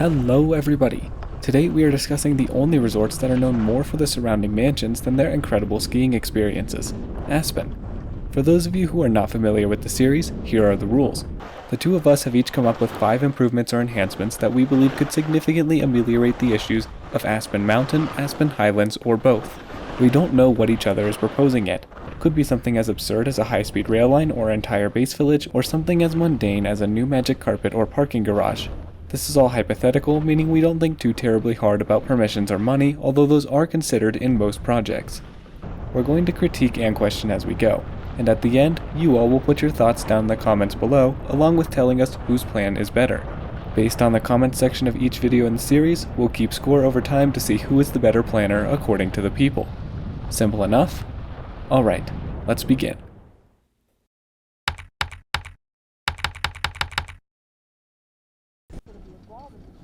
Hello everybody! Today we are discussing the only resorts that are known more for the surrounding mansions than their incredible skiing experiences, Aspen. For those of you who are not familiar with the series, here are the rules. The two of us have each come up with 5 improvements or enhancements that we believe could significantly ameliorate the issues of Aspen Mountain, Aspen Highlands, or both. We don't know what each other is proposing yet. Could be something as absurd as a high-speed rail line or entire base village, or something as mundane as a new magic carpet or parking garage. This is all hypothetical, meaning we don't think too terribly hard about permissions or money, although those are considered in most projects. We're going to critique and question as we go, and at the end, you all will put your thoughts down in the comments below, along with telling us whose plan is better. Based on the comment section of each video in the series, we'll keep score over time to see who is the better planner according to the people. Simple enough? Alright, let's begin.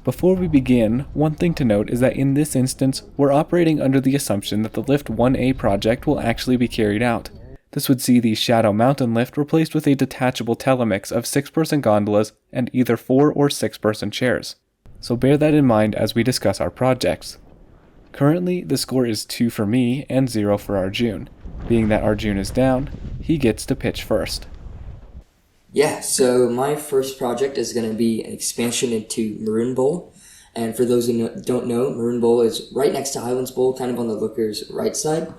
Before we begin, one thing to note is that in this instance, we're operating under the assumption that the Lift 1A project will actually be carried out. This would see the Shadow Mountain lift replaced with a detachable telemix of 6-person gondolas and either 4 or 6-person chairs. So bear that in mind as we discuss our projects. Currently, the score is 2 for me and 0 for Arjun. Being that Arjun is down, he gets to pitch first. Yeah, so my first project is going to be an expansion into Maroon Bowl. And for those who don't know, Maroon Bowl is right next to Highlands Bowl, kind of on the looker's right side.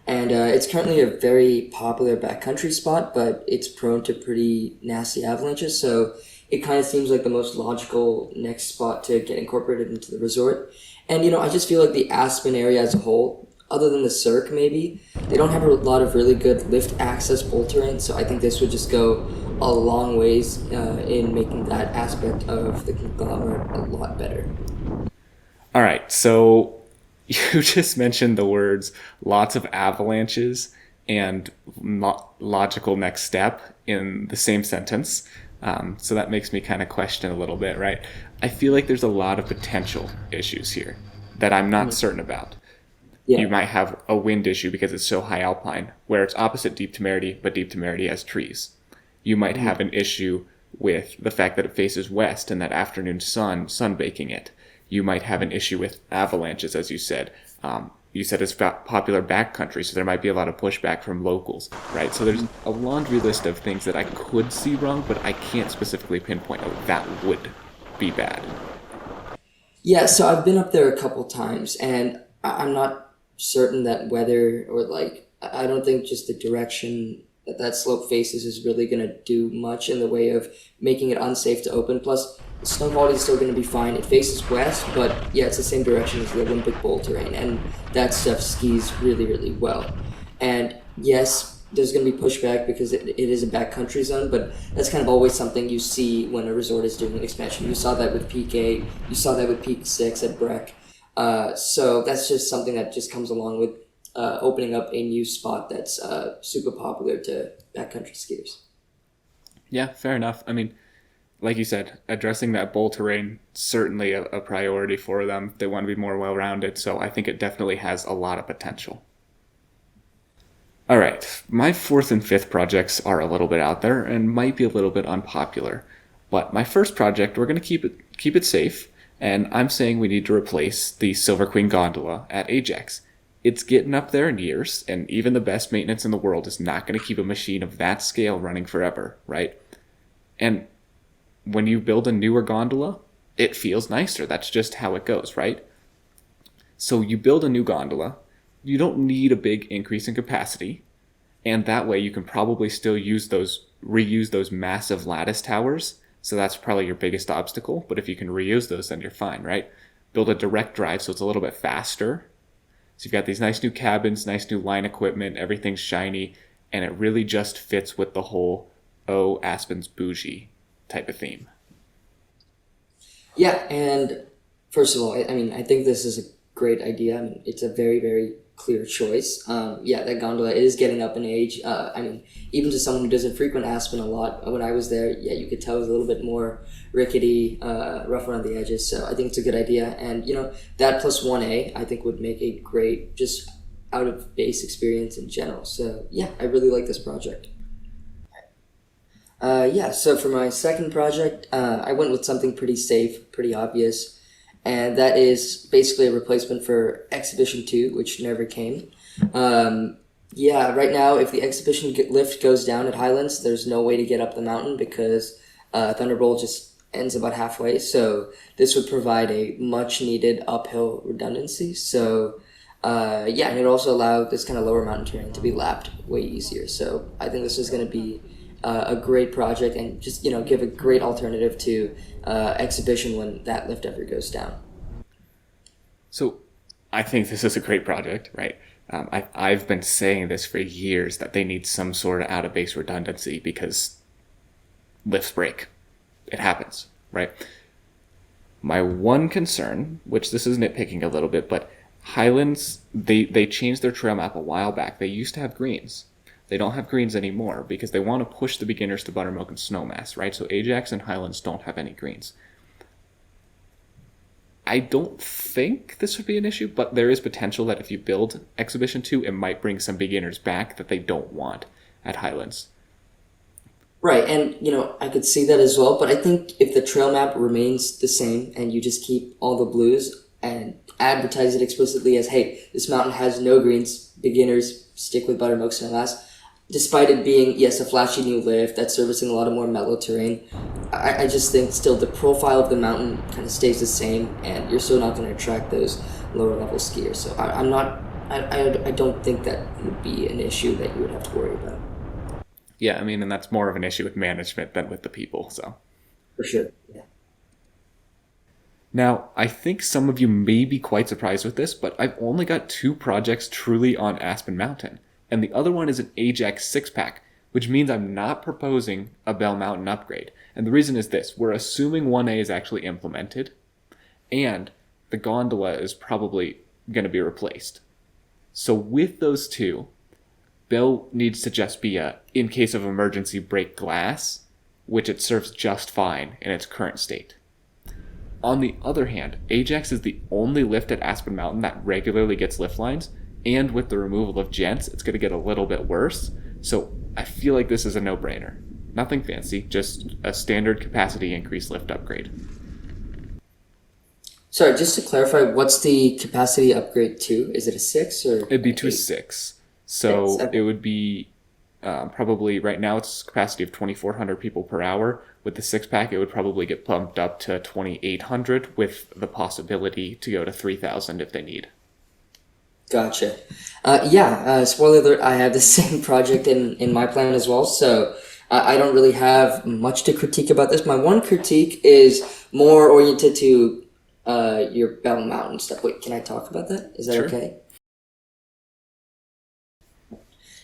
And it's currently a very popular backcountry spot, but it's prone to pretty nasty avalanches. So it kind of seems like the most logical next spot to get incorporated into the resort. And, I just feel like the Aspen area as a whole, other than the Cirque maybe, they don't have a lot of really good lift access bowl terrain. So I think this would just go a long ways in making that aspect of the conglomerate a lot better. All right, so you just mentioned the words lots of avalanches and logical next step in the same sentence. So that makes me kind of question a little bit, right? I feel like there's a lot of potential issues here that I'm not certain about. Yeah. You might have a wind issue because it's so high alpine, where it's opposite Deep Temerity, but Deep Temerity has trees. You might have an issue with the fact that it faces west and that afternoon sun baking it. You might have an issue with avalanches, as you said. You said it's popular backcountry, so there might be a lot of pushback from locals, right? So there's a laundry list of things that I could see wrong, but I can't specifically pinpoint that would be bad. Yeah, so I've been up there a couple times, and I'm not certain that weather or I don't think just the direction that slope faces is really going to do much in the way of making it unsafe to open. Plus, the snow quality is still going to be fine. It faces west, but yeah, it's the same direction as the Olympic Bowl terrain, and that stuff skis really, really well. And yes, there's going to be pushback because it is a backcountry zone, but that's kind of always something you see when a resort is doing an expansion. You saw that with Peak 8, you saw that with Peak 6 at Breck. So that's just something that just comes along with opening up a new spot that's super popular to backcountry skiers. Yeah, fair enough. I mean, like you said, addressing that bowl terrain, certainly a priority for them. They want to be more well-rounded, so I think it definitely has a lot of potential. All right, my 4th and 5th projects are a little bit out there and might be a little bit unpopular. But my first project, we're going to keep it safe, and I'm saying we need to replace the Silver Queen gondola at Ajax. It's getting up there in years, and even the best maintenance in the world is not going to keep a machine of that scale running forever, right? And when you build a newer gondola, it feels nicer. That's just how it goes, right? So you build a new gondola, you don't need a big increase in capacity, and that way you can probably still reuse those massive lattice towers. So that's probably your biggest obstacle, but if you can reuse those, then you're fine, right? Build a direct drive so it's a little bit faster. So you've got these nice new cabins, nice new line equipment, everything's shiny, and it really just fits with the whole, Aspen's bougie type of theme. Yeah, and first of all, I think this is a great idea. It's a very, very clear choice. That gondola is getting up in age. Even to someone who doesn't frequent Aspen a lot, when I was there, you could tell it was a little bit more rickety, rough around the edges. So I think it's a good idea. And, that plus 1A, I think would make a great, just out of base experience in general. So yeah, I really like this project. So for my second project, I went with something pretty safe, pretty obvious. and that is basically a replacement for Exhibition 2, which never came. Yeah, right now, if the Exhibition lift goes down at Highlands, there's no way to get up the mountain because Thunderbolt just ends about halfway. So this would provide a much needed uphill redundancy. So yeah, and it also allow this kind of lower mountain terrain to be lapped way easier. So I think this is going to be a great project and just give a great alternative to Exhibition when that lift ever goes down. So I think this is a great project, right? I've been saying this for years that they need some sort of out of base redundancy because lifts break. It happens, right? My one concern, which this is nitpicking a little bit, but Highlands, they changed their trail map a while back. They used to have greens. They don't have greens anymore because they want to push the beginners to Buttermilk and Snowmass, right? So Ajax and Highlands don't have any greens. I don't think this would be an issue, but there is potential that if you build Exhibition 2, it might bring some beginners back that they don't want at Highlands. Right, and I could see that as well, but I think if the trail map remains the same and you just keep all the blues and advertise it explicitly as, hey, this mountain has no greens, beginners stick with Buttermilk Snowmass, despite it being, yes, a flashy new lift that's servicing a lot of more mellow terrain, I just think still the profile of the mountain kind of stays the same, and you're still not going to attract those lower level skiers. So I don't think that would be an issue that you would have to worry about. Yeah, I mean, and that's more of an issue with management than with the people, so. For sure, yeah. Now, I think some of you may be quite surprised with this, but I've only got 2 projects truly on Aspen Mountain, and the other one is an Ajax 6-pack, which means I'm not proposing a Bell Mountain upgrade. And the reason is this: we're assuming 1A is actually implemented, and the gondola is probably going to be replaced. So with those 2, Bell needs to just be a, in case of emergency, break glass, which it serves just fine in its current state. On the other hand, Ajax is the only lift at Aspen Mountain that regularly gets lift lines, and with the removal of gents, it's going to get a little bit worse. So I feel like this is a no-brainer. Nothing fancy, just a standard capacity increase lift upgrade. Sorry, just to clarify, what's the capacity upgrade to? Is it a 6 or? It'd be to a 6. So it would be probably, right now it's capacity of 2,400 people per hour. With the 6-pack, it would probably get bumped up to 2,800 with the possibility to go to 3,000 if they need. Gotcha. Yeah, spoiler alert, I have the same project in my plan as well, so I don't really have much to critique about this. My one critique is more oriented to your Bell Mountain stuff. Wait, can I talk about that? Is that Sure. okay?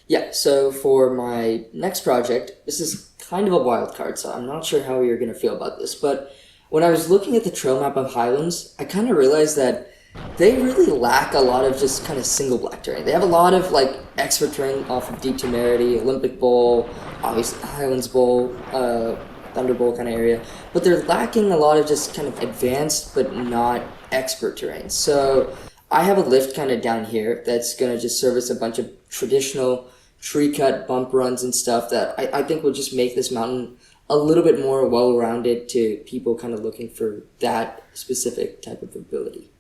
Yeah, so for my next project, this is kind of a wild card, so I'm not sure how you're going to feel about this, but when I was looking at the trail map of Highlands, I kind of realized that they really lack a lot of just kind of single black terrain. They have a lot of like expert terrain off of Deep Temerity, Olympic Bowl, obviously Highlands Bowl, Thunder Bowl kind of area, but they're lacking a lot of just kind of advanced but not expert terrain. So I have a lift kind of down here that's going to just service a bunch of traditional tree cut bump runs and stuff that I think will just make this mountain a little bit more well-rounded to people kind of looking for that specific type of ability.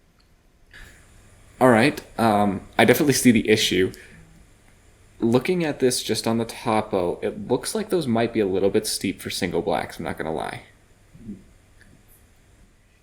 All right. I definitely see the issue. Looking at this just on the topo, it looks like those might be a little bit steep for single blacks, I'm not going to lie.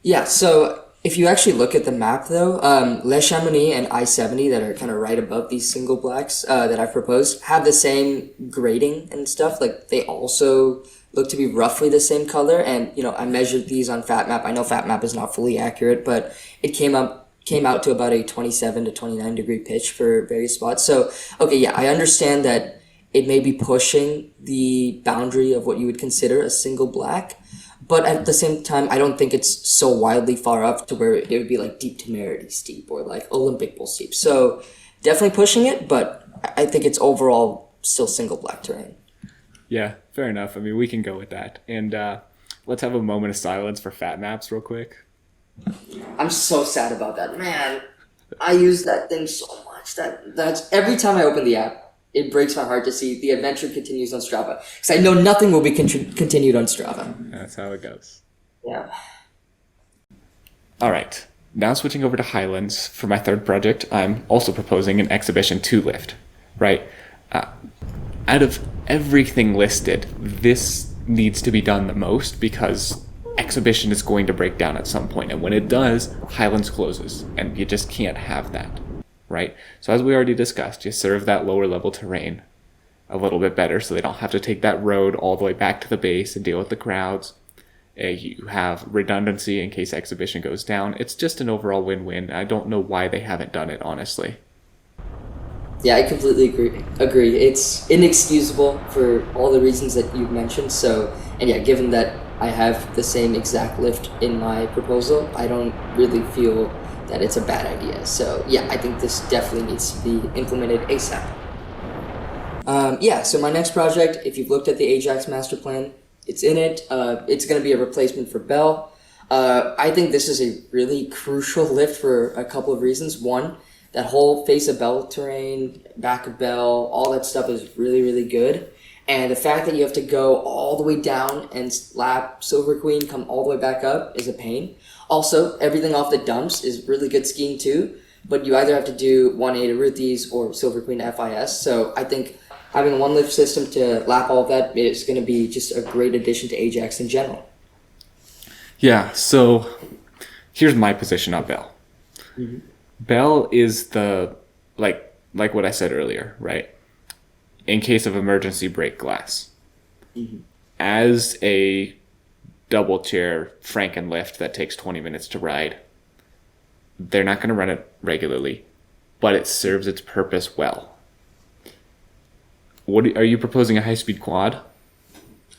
Yeah, so if you actually look at the map though, Les Chamonix and I-70 that are kind of right above these single blacks that I've proposed have the same grading and stuff. Like they also look to be roughly the same color, and I measured these on FatMap. I know FatMap is not fully accurate, but it came out to about a 27 to 29 degree pitch for various spots. So, okay, yeah, I understand that it may be pushing the boundary of what you would consider a single black, but at the same time, I don't think it's so wildly far up to where it would be like Deep Temerity steep or like Olympic Bowl steep. So definitely pushing it, but I think it's overall still single black terrain. Yeah, fair enough. I mean, we can go with that. And let's have a moment of silence for Fat Maps real quick. I'm so sad about that, man. I use that thing so much. That's every time I open the app, it breaks my heart to see the adventure continues on Strava because I know nothing will be continued on Strava. That's how it goes. Yeah. All right. Now switching over to Highlands for my third project, I'm also proposing an Exhibition 2 lift, right? Uh, Out of everything listed, this needs to be done the most because Exhibition is going to break down at some point, and when it does, Highlands closes, and you just can't have that, right? So as we already discussed, you serve that lower level terrain a little bit better so they don't have to take that road all the way back to the base and deal with the crowds. You have redundancy in case Exhibition goes down. It's just an overall win-win. I don't know why they haven't done it, honestly. Yeah, I completely agree. It's inexcusable for all the reasons that you've mentioned. So, and yeah, given that I have the same exact lift in my proposal, I don't really feel that it's a bad idea. So, yeah, I think this definitely needs to be implemented ASAP. Yeah, so my next project, if you've looked at the Ajax master plan, it's in it. It's going to be a replacement for Bell. I think this is a really crucial lift for a couple of reasons. One, that whole face of Bell terrain, back of Bell, all that stuff is really, really good. And the fact that you have to go all the way down and lap Silver Queen, come all the way back up is a pain. Also, everything off the dumps is really good skiing too, but you either have to do 1A to Ruthie's or Silver Queen to FIS. So I think having one lift system to lap all of that is going to be just a great addition to Ajax in general. Yeah, so here's my position on Bell. Mm-hmm. Bell is the, like what I said earlier, right? In case of emergency, break glass. Mm-hmm. As a double chair Franken lift that takes 20 minutes to ride, they're not going to run it regularly, but it serves its purpose well. Are you proposing a high-speed quad?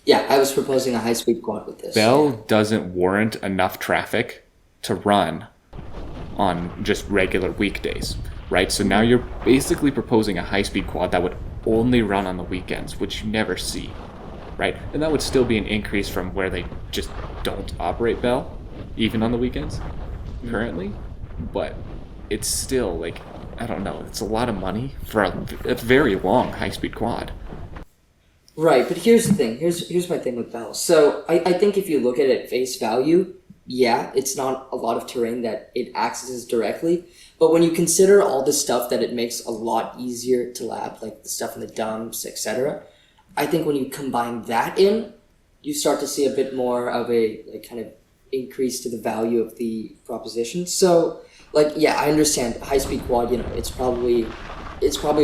Yeah, I was proposing a high-speed quad with this. Bell doesn't warrant enough traffic to run on just regular weekdays, right? So now you're basically proposing a high-speed quad that would only run on the weekends, which you never see, right? And that would still be an increase from where they just don't operate Bell, even on the weekends, currently. But it's still, like, I don't know, it's a lot of money for a very long high-speed quad. Right, but here's the thing. Here's my thing with Bell. So I think if you look at it at face value, yeah, it's not a lot of terrain that it accesses directly. But when you consider all the stuff that it makes a lot easier to lap, like the stuff in the dumps, etc., I think when you combine that in, you start to see a bit more of a like kind of increase to the value of the proposition. So, like, yeah, I understand high speed quad. You know, it's probably a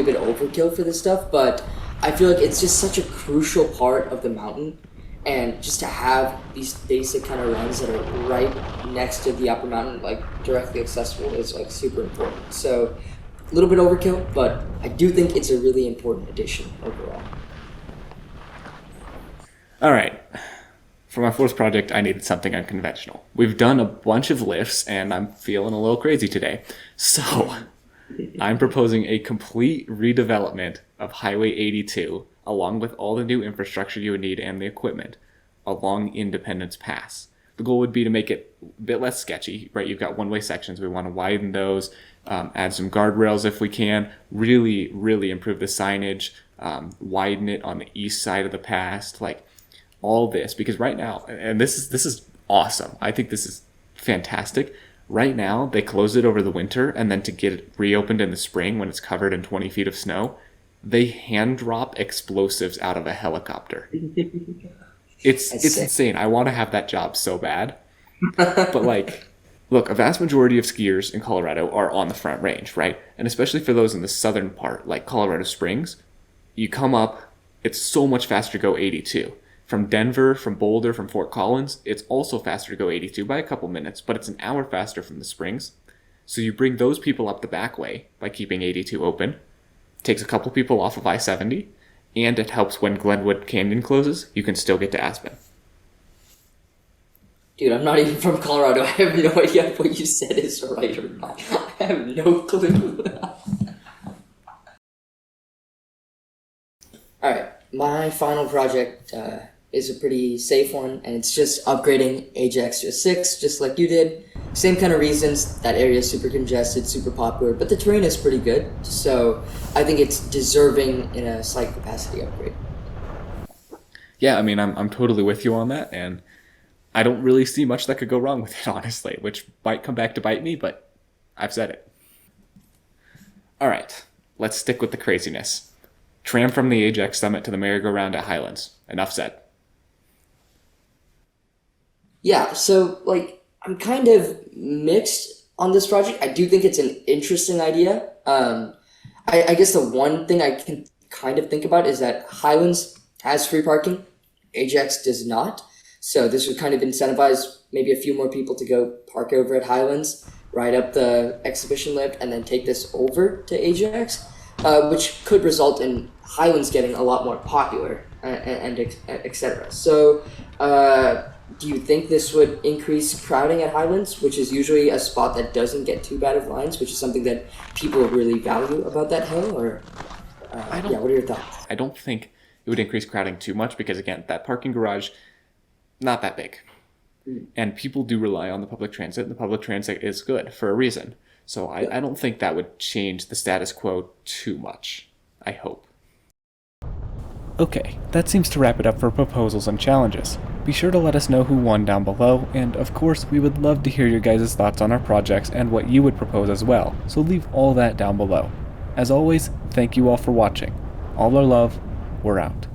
bit overkill for this stuff, but I feel like it's just such a crucial part of the mountain. And just to have these basic kind of runs that are right next to the upper mountain, like directly accessible, is like super important. So a little bit overkill, but I do think it's a really important addition overall. All right. For my fourth project, I needed something unconventional. We've done a bunch of lifts, and I'm feeling a little crazy today. So I'm proposing a complete redevelopment of Highway 82, along with all the new infrastructure you would need and the equipment, along Independence Pass. The goal would be to make it a bit less sketchy, right? You've got one-way sections. We want to widen those, add some guardrails if we can, really, really improve the signage, widen it on the east side of the pass, like all this. Because right now, and this is awesome. I think this is fantastic. Right now, they close it over the winter, and then to get it reopened in the spring when it's covered in 20 feet of snow, they hand drop explosives out of a helicopter. It's insane. I want to have that job so bad. But like, look, a vast majority of skiers in Colorado are on the Front Range, right? And especially for those in the southern part, like Colorado Springs, you come up, it's so much faster to go 82. From Denver, from Boulder, from Fort Collins, it's also faster to go 82 by a couple minutes, but it's an hour faster from the Springs. So you bring those people up the back way by keeping 82 open. Takes a couple people off of I-70, and it helps when Glenwood Canyon closes, you can still get to Aspen. Dude, I'm not even from Colorado. I have no idea if what you said is right or not. I have no clue. Alright, my final project is a pretty safe one, and it's just upgrading Ajax to a 6, just like you did. Same kind of reasons. That area is super congested, super popular, but the terrain is pretty good, so I think it's deserving in a slight capacity upgrade. Yeah, I mean, I'm totally with you on that, and I don't really see much that could go wrong with it, honestly, which might come back to bite me, but I've said it. All right, let's stick with the craziness. Tram from the Ajax Summit to the merry-go-round at Highlands. Enough said. Yeah, so like I'm kind of mixed on this project. I do think it's an interesting idea. I guess the one thing I can kind of think about is that Highlands has free parking, Ajax does not. So this would kind of incentivize maybe a few more people to go park over at Highlands, ride up the exhibition lift, and then take this over to Ajax, which could result in Highlands getting a lot more popular and etc. So, do you think this would increase crowding at Highlands, which is usually a spot that doesn't get too bad of lines, which is something that people really value about that hill? Or I don't. yeah, what are your thoughts? I don't think it would increase crowding too much because again, that parking garage, not that big, and people do rely on the public transit. And the public transit is good for a reason. So I don't think that would change the status quo too much. I hope. Okay, that seems to wrap it up for proposals and challenges. Be sure to let us know who won down below, and of course, we would love to hear your guys' thoughts on our projects and what you would propose as well, so leave all that down below. As always, thank you all for watching. All our love, we're out.